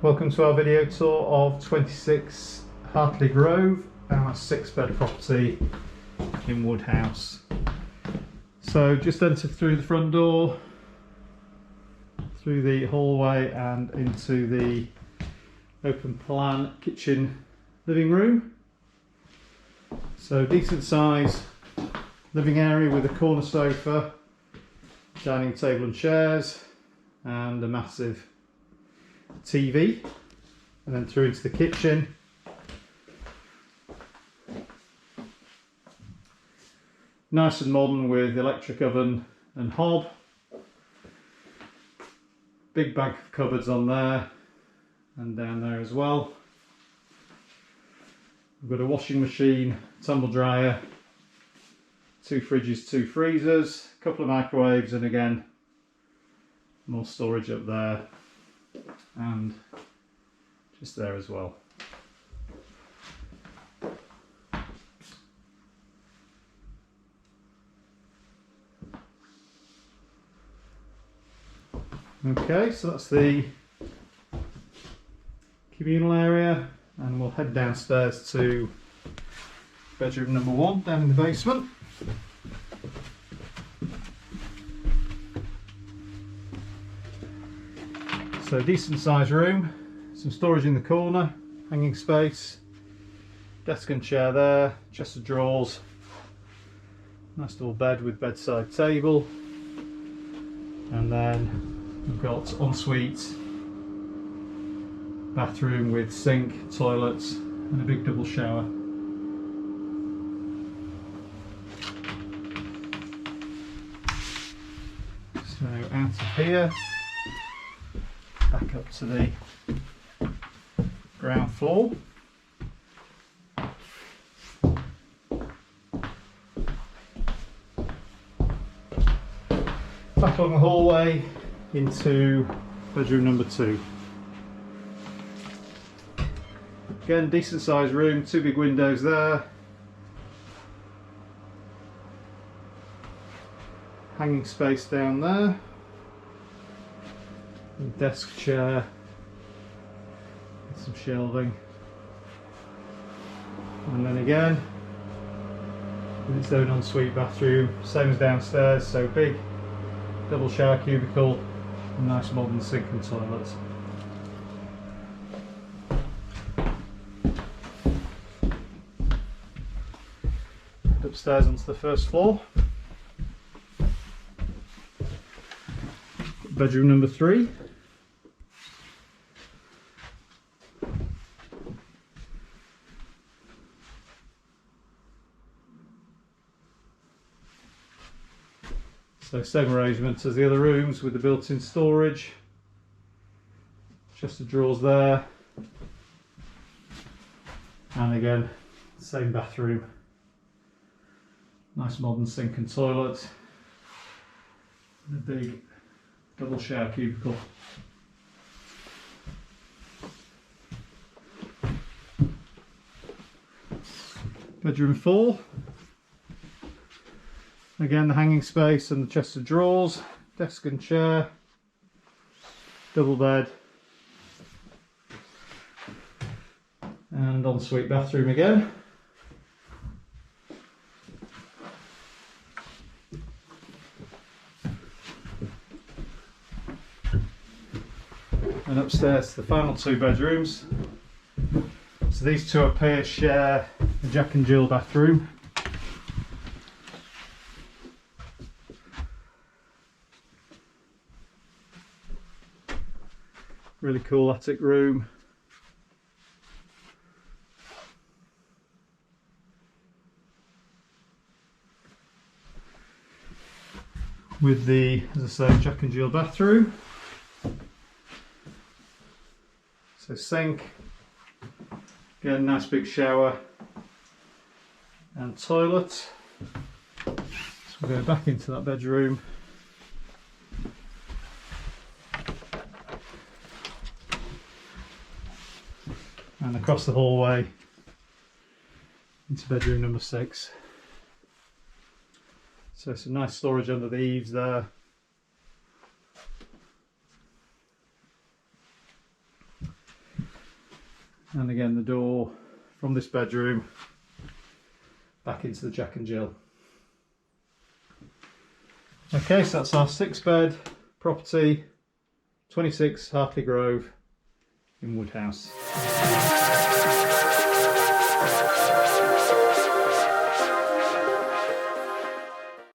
welcome to our video tour of 26 Hartley Grove, our 6-bed property in Woodhouse. So just entered through the front door, through the hallway and into the open plan kitchen living room. So decent size living area with a corner sofa, dining table and chairs, and a massive TV, and then through into the kitchen. Nice and modern with electric oven and hob. Big bank of cupboards on there and down there as well. We've got a washing machine, tumble dryer, 2 fridges, 2 freezers, a couple of microwaves, and again more storage up there and just there as well. Okay, so that's the communal area, and we'll head downstairs to bedroom number 1 down in the basement. So decent sized room, some storage in the corner, hanging space, desk and chair there, chest of drawers, nice little bed with bedside table, and then we've got ensuite bathroom with sink, toilets and a big double shower. So out of here, back up to the ground floor. Back along the hallway into bedroom number 2. Again, decent sized room, 2 big windows there. Hanging space down there. Desk, chair, some shelving, and then again with its own ensuite bathroom, same as downstairs, so big double shower cubicle, nice modern sink and toilet. Upstairs onto the first floor. Bedroom number 3. So same arrangement as the other rooms with the built-in storage, chest of drawers there, and again same bathroom, nice modern sink and toilet, and a big double shower cubicle. Bedroom 4. Again, the hanging space and the chest of drawers, desk and chair, double bed, and ensuite bathroom again. And upstairs to the final 2 bedrooms. So these 2 up here share a Jack and Jill bathroom. Really cool attic room. With the, as I say, Jack and Jill bathroom. So sink, again nice big shower and toilet. So we'll go back into that bedroom. And across the hallway into bedroom number 6. So some nice storage under the eaves there. And again, the door from this bedroom back into the Jack and Jill. Okay, so that's our 6-bed property, 26 Hartley Grove in Woodhouse.